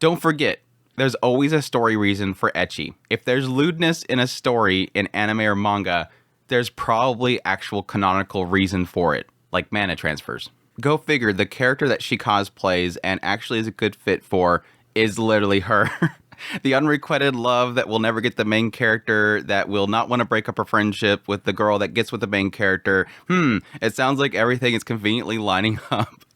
Don't forget, there's always a story reason for ecchi. If there's lewdness in a story in anime or manga, there's probably actual canonical reason for it, like mana transfers. Go figure, the character that she cosplays and actually is a good fit for is literally her. The unrequited love that will never get the main character, that will not want to break up her friendship with the girl that gets with the main character. It sounds like everything is conveniently lining up.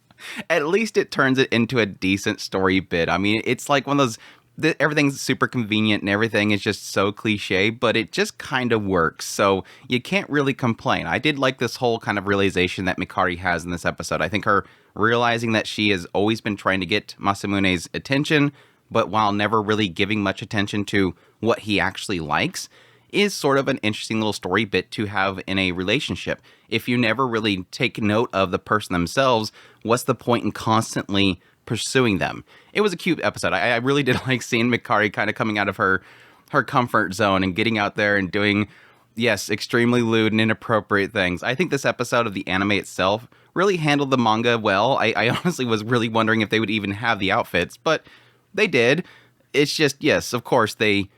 At least it turns it into a decent story bit. I mean, it's like one of those, everything's super convenient and everything is just so cliche, but it just kind of works. So you can't really complain. I did like this whole kind of realization that Mikari has in this episode. I think her realizing that she has always been trying to get Masamune's attention, but while never really giving much attention to what he actually likes, is sort of an interesting little story bit to have in a relationship. If you never really take note of the person themselves, what's the point in constantly pursuing them? It was a cute episode. I really did like seeing Mikari kind of coming out of her comfort zone and getting out there and doing, yes, extremely lewd and inappropriate things. I think this episode of the anime itself really handled the manga well. I honestly was really wondering if they would even have the outfits, but they did. It's just, yes, of course, they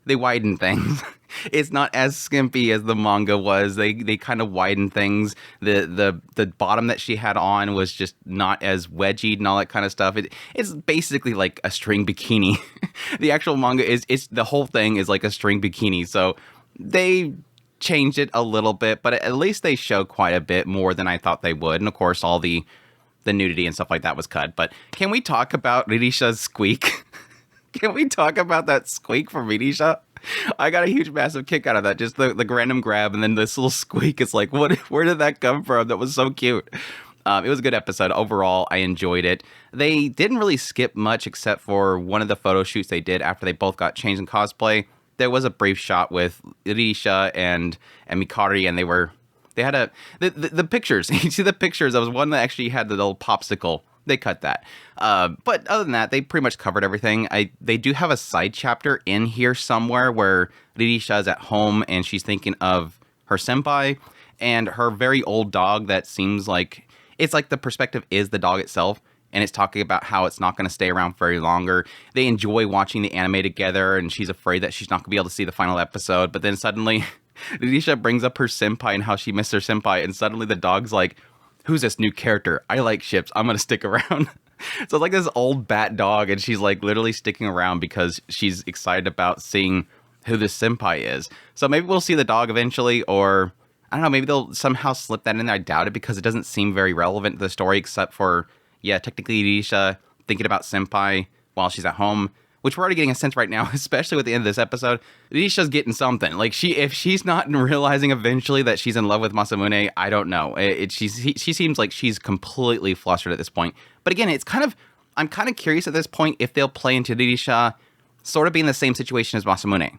widen things. It's not as skimpy as the manga was. They kind of widen things. The bottom that she had on was just not as wedgied and all that kind of stuff. It's basically like a string bikini. The actual manga it's the whole thing is like a string bikini. So they changed it a little bit, but at least they show quite a bit more than I thought they would. And of course, all the nudity and stuff like that was cut. But can we talk about Ririsa's squeak? Can we talk about that squeak from Nisha? I got a huge, massive kick out of that. Just the random grab and then this little squeak. It's like, where did that come from? That was so cute. It was a good episode. Overall, I enjoyed it. They didn't really skip much except for one of the photo shoots they did after they both got changed in cosplay. There was a brief shot with Ririsa and Mikari, and they had the pictures. You see the pictures. There was one that actually had the little popsicle. They cut that. But other than that, they pretty much covered everything. They do have a side chapter in here somewhere where Ririsa is at home and she's thinking of her senpai and her very old dog that seems like, it's like the perspective is the dog itself. And it's talking about how it's not going to stay around very longer. They enjoy watching the anime together and she's afraid that she's not going to be able to see the final episode. But then suddenly Nisha brings up her senpai and how she missed her senpai, and suddenly the dog's like, who's this new character? I like ships. I'm going to stick around. So it's like this old bat dog, and she's like literally sticking around because she's excited about seeing who this senpai is. So maybe we'll see the dog eventually, or I don't know, maybe they'll somehow slip that in there. I doubt it because it doesn't seem very relevant to the story, except for, yeah, technically Nisha thinking about senpai while she's at home, which we're already getting a sense right now, especially with the end of this episode. Risha's getting something. Like, if she's not realizing eventually that she's in love with Masamune, I don't know. She seems like she's completely flustered at this point. But again, I'm kind of curious at this point if they'll play into Risha sort of being in the same situation as Masamune.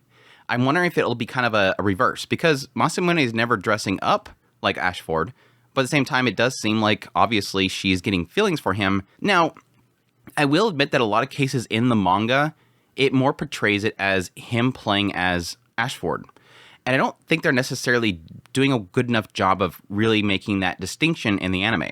I'm wondering if it'll be kind of a reverse, because Masamune is never dressing up like Ashford, but at the same time, it does seem like, obviously, she's getting feelings for him. Now, I will admit that a lot of cases in the manga, it more portrays it as him playing as Ashford. And I don't think they're necessarily doing a good enough job of really making that distinction in the anime.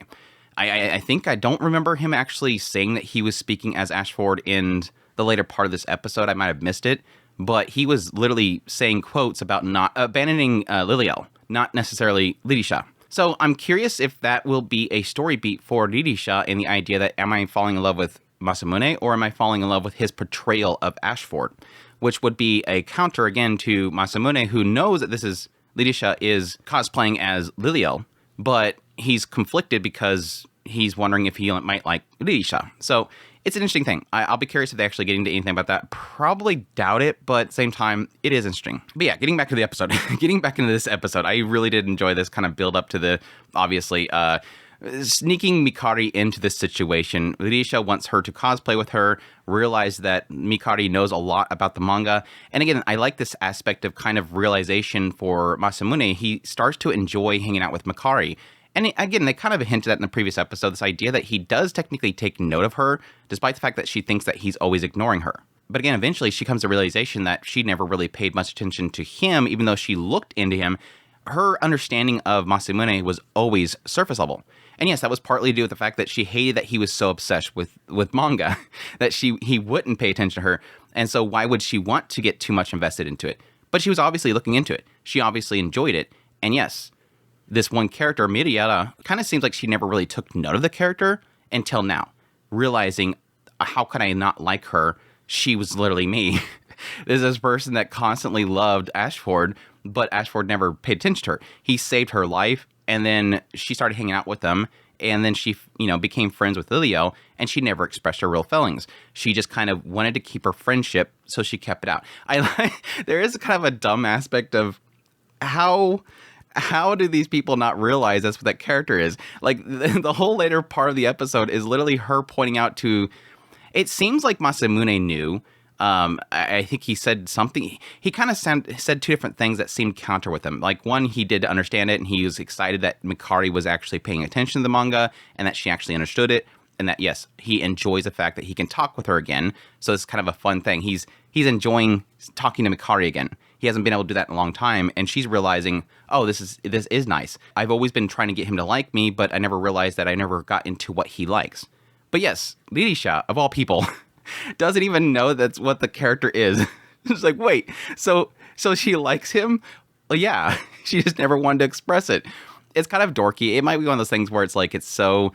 I think I don't remember him actually saying that he was speaking as Ashford in the later part of this episode. I might have missed it. But he was literally saying quotes about not abandoning Liliel, not necessarily Ririsa. So I'm curious if that will be a story beat for Ririsa in the idea that, am I falling in love with Masamune, or am I falling in love with his portrayal of Ashford? Which would be a counter again to Masamune, who knows that Ririsa is cosplaying as Liliel, but he's conflicted because he's wondering if he might like Ririsa. So it's an interesting thing. I'll be curious if they actually get into anything about that. Probably doubt it, but at the same time, it is interesting. But yeah, getting back to the episode, getting back into this episode, I really did enjoy this kind of build up to the, obviously, sneaking Mikari into this situation. Ririsa wants her to cosplay with her, realize that Mikari knows a lot about the manga. And again, I like this aspect of kind of realization for Masamune. He starts to enjoy hanging out with Mikari. And again, they kind of hinted at in the previous episode, this idea that he does technically take note of her, despite the fact that she thinks that he's always ignoring her. But again, eventually she comes to the realization that she never really paid much attention to him, even though she looked into him. Her understanding of Masamune was always surface level. And yes, that was partly to do with the fact that she hated that he was so obsessed with manga that he wouldn't pay attention to her. And so why would she want to get too much invested into it? But she was obviously looking into it. She obviously enjoyed it. And yes, this one character, Miriata, kind of seems like she never really took note of the character until now, realizing how could I not like her? She was literally me. There's this person that constantly loved Ashford, but Ashford never paid attention to her. He saved her life, and then she started hanging out with them, and then she, became friends with Lilio, and she never expressed her real feelings. She just kind of wanted to keep her friendship, so she kept it out. There is kind of a dumb aspect of how do these people not realize that's what that character is? Like, the whole later part of the episode is literally her pointing out to... It seems like Masamune knew. I think he said something. He kind of said two different things that seemed counter with him. Like, one, he did understand it, and he was excited that Mikari was actually paying attention to the manga, and that she actually understood it, and that, yes, he enjoys the fact that he can talk with her again. So it's kind of a fun thing. He's enjoying talking to Mikari again. He hasn't been able to do that in a long time, and she's realizing, oh, this is nice. I've always been trying to get him to like me, but I never realized that I never got into what he likes. But yes, Ririsa, of all people, doesn't even know that's what the character is. It's like, wait, so she likes him? Well, yeah, she just never wanted to express it. It's kind of dorky. It might be one of those things where it's like it's so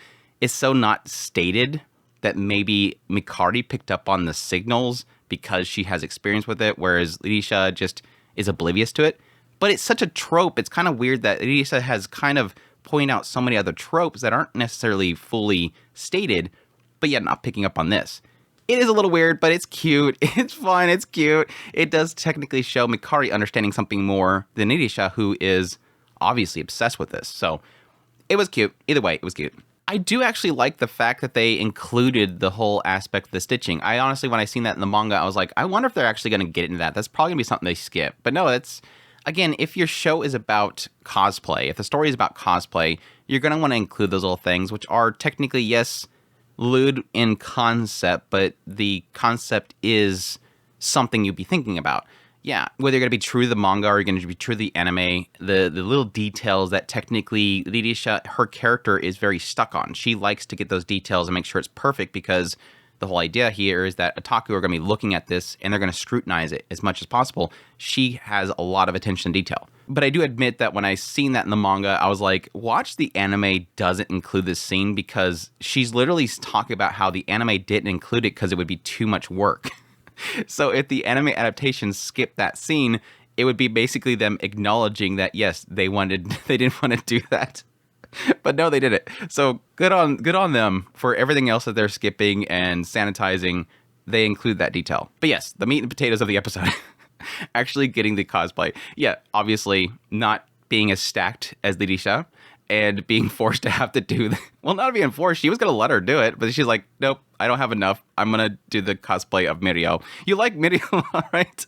not stated that maybe Mikari picked up on the signals because she has experience with it, whereas Ririsa just is oblivious to it. But it's such a trope. It's kind of weird that Ririsa has kind of pointed out so many other tropes that aren't necessarily fully stated, but yet not picking up on this. It is a little weird, but it's cute. It's fun. It's cute. It does technically show Mikari understanding something more than Ririsa, who is obviously obsessed with this. So it was cute. Either way, it was cute. I do actually like the fact that they included the whole aspect of the stitching. I honestly, when I seen that in the manga, I was like, I wonder if they're actually going to get into that. That's probably going to be something they skip. But no, it's, again, if your show is about cosplay, if the story is about cosplay, you're going to want to include those little things, which are technically, yes, lewd in concept, but the concept is something you'd be thinking about. Yeah, whether you're going to be true to the manga or you're going to be true to the anime, the little details that technically Ririsa, her character, is very stuck on. She likes to get those details and make sure it's perfect because the whole idea here is that otaku are going to be looking at this and they're going to scrutinize it as much as possible. She has a lot of attention to detail. But I do admit that when I seen that in the manga, I was like, watch the anime doesn't include this scene because she's literally talking about how the anime didn't include it because it would be too much work. So if the anime adaptation skipped that scene, it would be basically them acknowledging that, yes, they didn't want to do that. But no, they did it. So good on them for everything else that they're skipping and sanitizing. They include that detail. But yes, the meat and potatoes of the episode, actually getting the cosplay. Yeah, obviously not being as stacked as Ririsa and being forced to have to do well, not being forced. She was going to let her do it, but she's like, nope, I don't have enough. I'm going to do the cosplay of Mirio. You like Mirio, all right?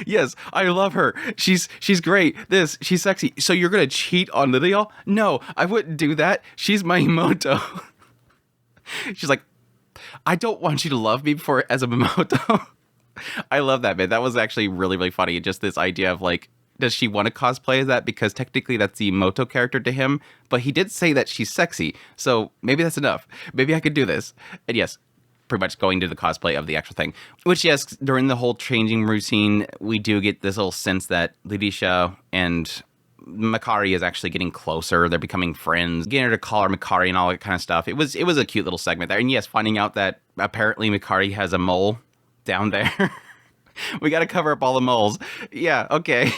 Yes, I love her. She's great. She's sexy. So you're going to cheat on Lilia? No, I wouldn't do that. She's my Mimoto. She's like, I don't want you to love me as a Mimoto. I love that, man. That was actually really, really funny. Just this idea of like, does she want to cosplay as that? Because technically that's the Moto character to him. But he did say that she's sexy. So maybe that's enough. Maybe I could do this. And yes, pretty much going to the cosplay of the actual thing. Which, yes, during the whole changing routine, we do get this little sense that Ririsa and Mikari is actually getting closer. They're becoming friends. Getting her to call her Mikari and all that kind of stuff. It was a cute little segment there. And yes, finding out that apparently Mikari has a mole down there. We got to cover up all the moles. Yeah, okay.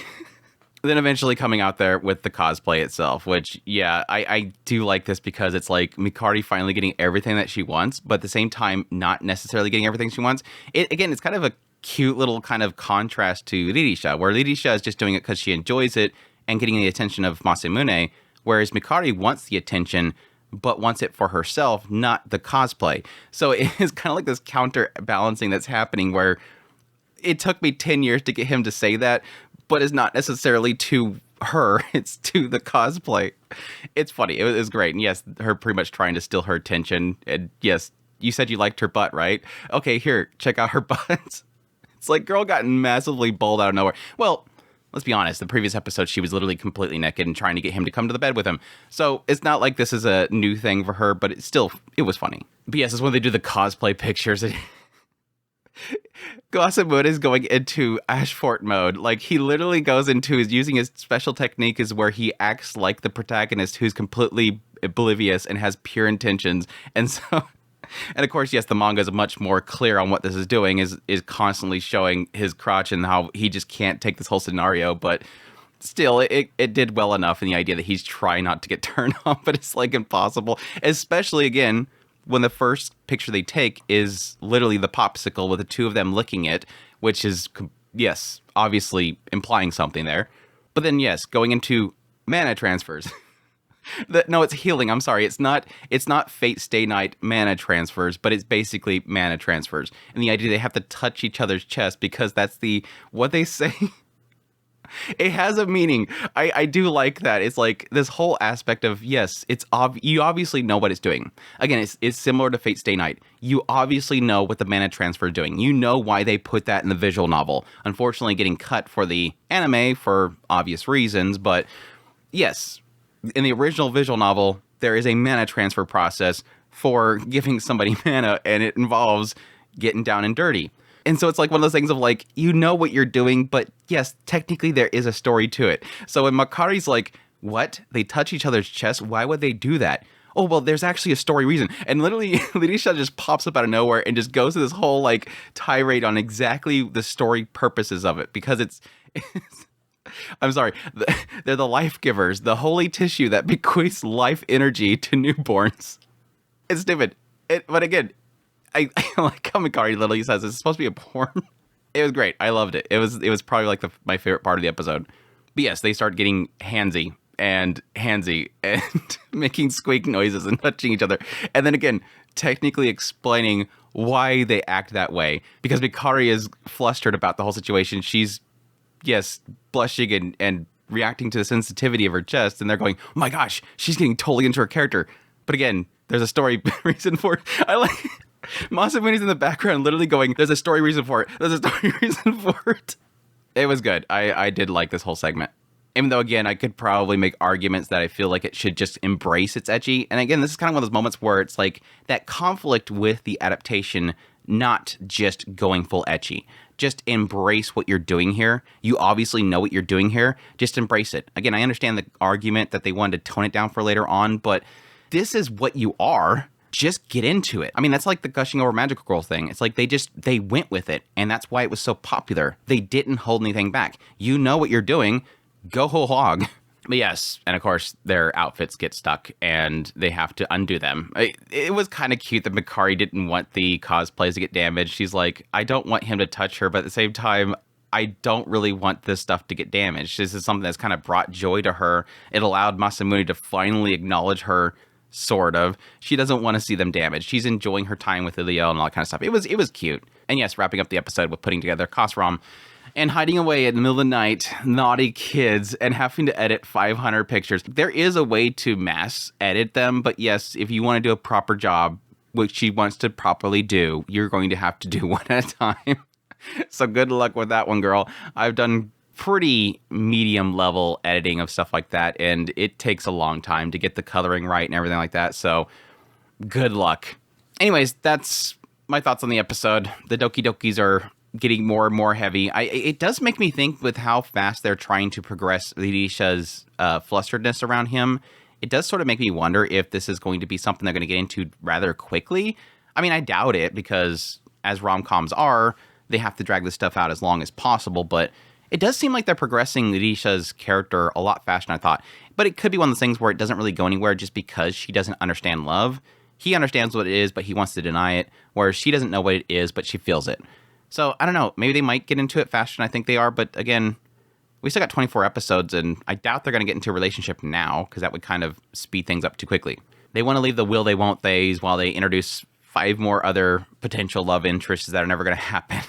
Then eventually coming out there with the cosplay itself, which, yeah, I do like this because it's like Mikari finally getting everything that she wants, but at the same time, not necessarily getting everything she wants. It's kind of a cute little kind of contrast to Ririsa, where Ririsa is just doing it because she enjoys it and getting the attention of Masamune, whereas Mikari wants the attention, but wants it for herself, not the cosplay. So it's kind of like this counterbalancing that's happening where it took me 10 years to get him to say that, but it's not necessarily to her, it's to the cosplay. It's funny. It was great. And yes, her pretty much trying to steal her attention. And yes, you said you liked her butt, right? Okay, here, check out her butt. It's like, girl got massively bald out of nowhere. Well, let's be honest, the previous episode, she was literally completely naked and trying to get him to come to the bed with him. So it's not like this is a new thing for her, but it was funny. But yes, it's when they do the cosplay pictures. Masamune is going into Ashfort mode. Like, he literally goes into using his special technique is where he acts like the protagonist who's completely oblivious and has pure intentions. And so, and of course, yes, the manga is much more clear on what this is doing, is constantly showing his crotch and how he just can't take this whole scenario. But still, it did well enough in the idea that he's trying not to get turned on, but it's like impossible. Especially, again, when the first picture they take is literally the popsicle with the two of them licking it, which is, yes, obviously implying something there. But then, yes, going into mana transfers. No, it's healing. I'm sorry. It's not Fate Stay Night mana transfers, but it's basically mana transfers. And the idea they have to touch each other's chest because that's what they say. It has a meaning. I do like that. It's like this whole aspect of, yes, you obviously know what it's doing. Again, it's similar to Fate Stay Night. You obviously know what the mana transfer is doing. You know why they put that in the visual novel. Unfortunately, getting cut for the anime for obvious reasons, but yes, in the original visual novel, there is a mana transfer process for giving somebody mana, and it involves getting down and dirty. And so it's like one of those things of like, you know what you're doing, but yes, technically there is a story to it. So when Mikari's like, what? They touch each other's chests? Why would they do that? Oh, well, there's actually a story reason. And literally, Ririsa just pops up out of nowhere and just goes to this whole like tirade on exactly the story purposes of it. Because it's I'm sorry, they're the life givers, the holy tissue that bequeaths life energy to newborns. It's stupid. But again, I like how Mikari literally says it's supposed to be a porn. It was great. I loved it. It was probably like my favorite part of the episode. But yes, they start getting handsy and making squeak noises and touching each other. And then again, technically explaining why they act that way. Because Mikari is flustered about the whole situation. She's, yes, blushing and reacting to the sensitivity of her chest. And they're going, oh my gosh, she's getting totally into her character. But again, there's a story reason for it. I like Masamune's in the background literally going, there's a story reason for it. There's a story reason for it. It was good. I did like this whole segment. Even though, again, I could probably make arguments that I feel like it should just embrace its ecchi. And again, this is kind of one of those moments where it's like that conflict with the adaptation, not just going full ecchi. Just embrace what you're doing here. You obviously know what you're doing here. Just embrace it. Again, I understand the argument that they wanted to tone it down for later on, but this is what you are. Just get into it. I mean, that's like the gushing over magical girl thing. It's like they went with it, and that's why it was so popular. They didn't hold anything back. You know what you're doing. Go whole hog. But yes, and of course, their outfits get stuck, and they have to undo them. It was kind of cute that Mikari didn't want the cosplays to get damaged. She's like, I don't want him to touch her, but at the same time, I don't really want this stuff to get damaged. This is something that's kind of brought joy to her. It allowed Masamune to finally acknowledge her. Sort of. She doesn't want to see them damaged. She's enjoying her time with Ilio and all that kind of stuff. It was cute. And yes, wrapping up the episode with putting together Cosrom and hiding away in the middle of the night, naughty kids, and having to edit 500 pictures. There is a way to mass edit them, but yes, if you want to do a proper job, which she wants to properly do, you're going to have to do one at a time. So good luck with that one, girl. I've done pretty medium level editing of stuff like that, and it takes a long time to get the coloring right and everything like that, so good luck. Anyways, that's my thoughts on the episode. The Doki Dokis are getting more and more heavy. It does make me think with how fast they're trying to progress Ririsha's flusteredness around him. It does sort of make me wonder if this is going to be something they're going to get into rather quickly. I mean, I doubt it, because as rom-coms are, they have to drag this stuff out as long as possible, but it does seem like they're progressing Ririsha's character a lot faster than I thought. But it could be one of those things where it doesn't really go anywhere just because she doesn't understand love. He understands what it is, but he wants to deny it, whereas she doesn't know what it is, but she feels it. So, I don't know. Maybe they might get into it faster than I think they are, but again, we still got 24 episodes, and I doubt they're going to get into a relationship now, because that would kind of speed things up too quickly. They want to leave the will they won't theys while they introduce 5 more other potential love interests that are never going to happen.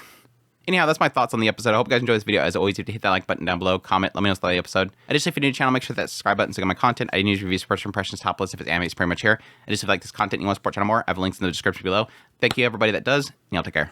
Anyhow, that's my thoughts on the episode. I hope you guys enjoyed this video. As always, if you hit that like button down below, comment, let me know what's the episode. Additionally, if you're new to the channel, make sure that subscribe button to get my content. I use reviews, first impressions, top list. If it's anime, it's pretty much here. Additionally, if you like this content and you want to support the channel more, I have links in the description below. Thank you, everybody that does, and y'all take care.